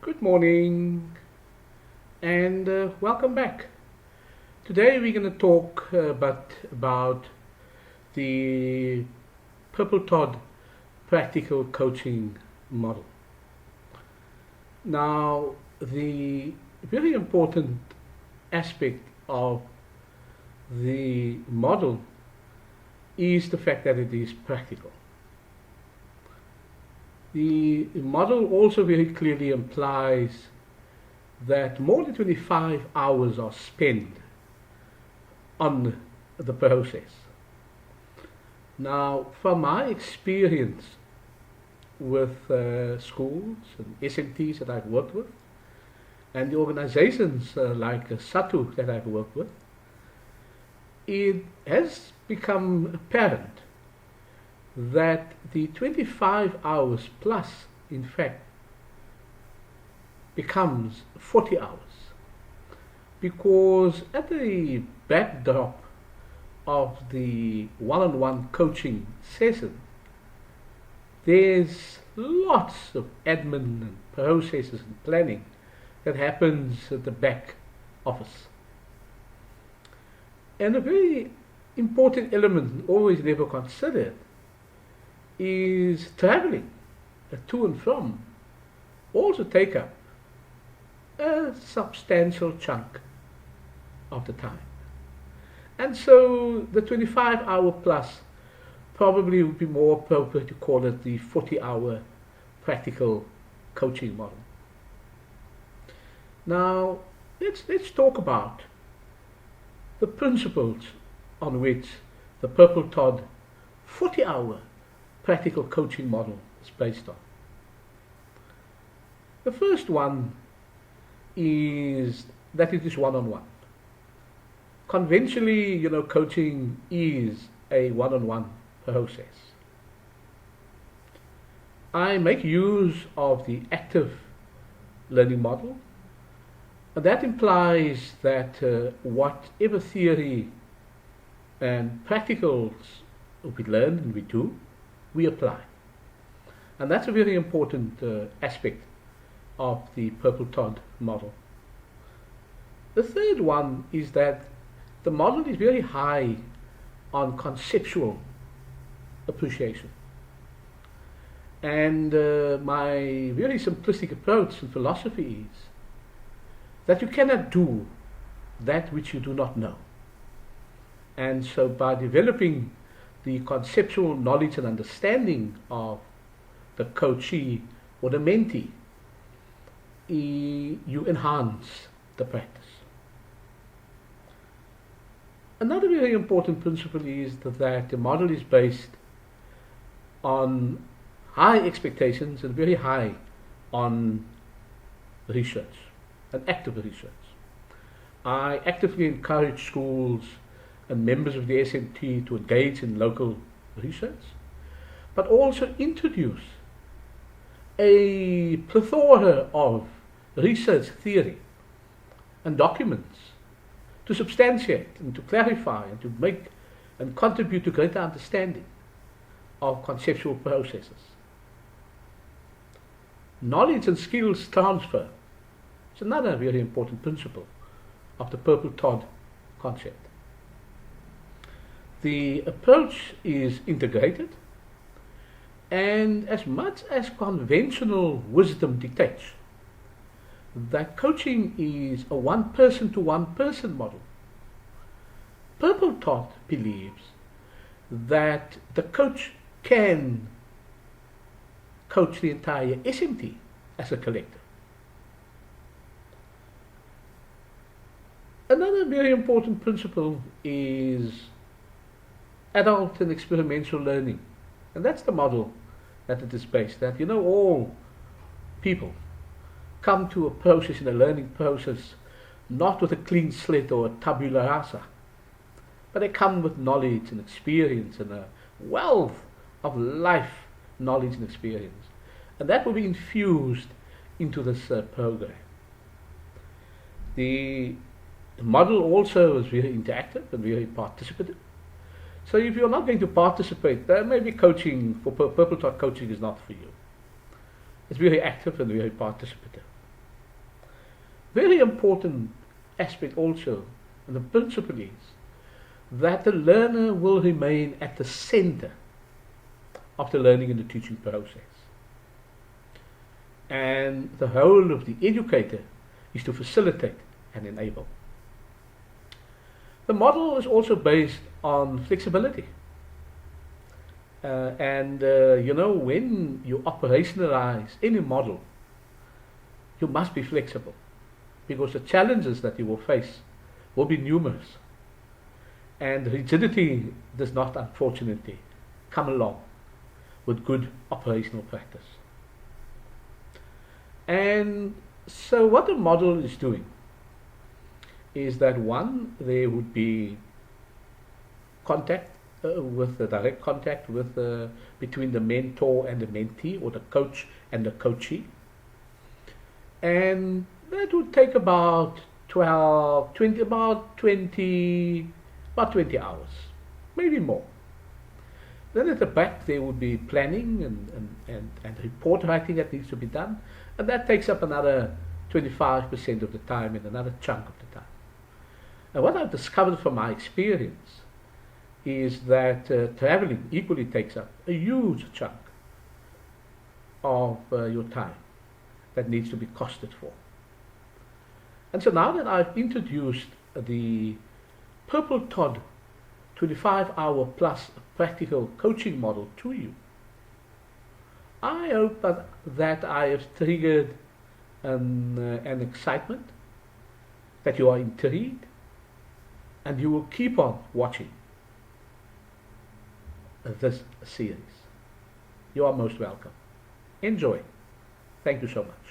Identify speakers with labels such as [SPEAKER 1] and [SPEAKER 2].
[SPEAKER 1] Good morning and welcome back. Today we're going to talk about the Purple Todd practical coaching model. Now, the very important aspect of the model is the fact that it is practical. The model also very clearly implies that more than 25 hours are spent on the process. Now, from my experience with schools and SMTs that I've worked with, and the organizations like SATU that I've worked with, it has become apparent that the 25 hours plus, in fact, becomes 40 hours. Because at the backdrop of the one-on-one coaching session, there's lots of admin and processes and planning that happens at the back office. And a very important element always never considered is traveling to and from also take up a substantial chunk of the time. And so the 25-hour plus probably would be more appropriate to call it the 40-hour practical coaching model. Now, let's talk about the principles on which the Purple Todd 40-hour practical coaching model is based on. The first one is that it is one-on-one. Conventionally, coaching is a one-on-one process. I make use of the active learning model, and that implies that whatever theory and practicals we learn and we do, we apply. And that's a very important aspect of the Purple Todd model. The third one is that the model is very high on conceptual appreciation. And my very simplistic approach and philosophy is that you cannot do that which you do not know. And so by developing the conceptual knowledge and understanding of the coachee or the mentee, you enhance the practice. Another very important principle is that the model is based on high expectations and very high on research and active research. I actively encourage schools and members of the SMT to engage in local research, but also introduce a plethora of research theory and documents to substantiate and to clarify and to make and contribute to greater understanding of conceptual processes. Knowledge and skills transfer is another very important principle of the Purple Todd concept. The approach is integrated, and as much as conventional wisdom dictates that coaching is a one-person to one-person model, Purple Todd believes that the coach can coach the entire SMT as a collective. Another very important principle is adult and experiential learning. And that's the model that it is based. That all people come to a process, in a learning process, not with a clean slate or a tabula rasa, but they come with knowledge and experience and a wealth of life knowledge and experience. And that will be infused into this program. The model also is very interactive and very participative. So if you're not going to participate, then maybe coaching for Purple Todd coaching is not for you. It's very active and very participative. very important aspect also, and the principle is that the learner will remain at the center of the learning and the teaching process. And the role of the educator is to facilitate and enable. The model is also based on flexibility. When you operationalize any model, you must be flexible because the challenges that you will face will be numerous. And rigidity does not, unfortunately, come along with good operational practice. And so what the model is doing is that one, there would be contact direct contact between the mentor and the mentee, or the coach and the coachee. And that would take about 20 hours, maybe more. Then at the back there would be planning and report writing that needs to be done, and that takes up another 25% of the time and another chunk of the time. And what I've discovered from my experience is that traveling equally takes up a huge chunk of your time that needs to be costed for. And so now that I've introduced the Purple Todd 25-hour plus practical coaching model to you, I hope that I have triggered an excitement, that you are intrigued, and you will keep on watching this series. You are most welcome. Enjoy. Thank you so much.